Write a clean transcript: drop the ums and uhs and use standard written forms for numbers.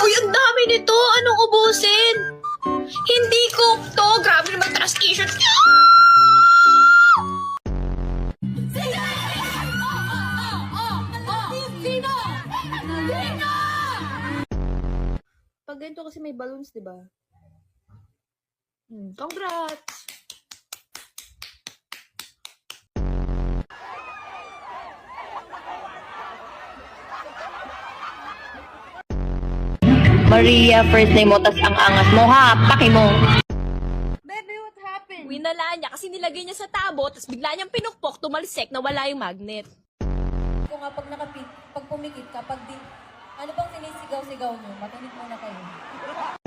Uy, ang dami nito. Anong ubusin? Hindi cook to. Grabe naman taas t-shirt. Pag ganito kasi may balloons, di ba? Congrats! Maria, first name mo, tas ang angas mo, ha? Paki mo. Baby, what happened? Winala niya kasi nilagay niya sa tabo, tapos bigla niyang pinukpok, tumalsik, nawala yung magnet. Kung nga pag pumikit ka, ano bang sinisigaw-sigaw nyo? Makinig muna kayo.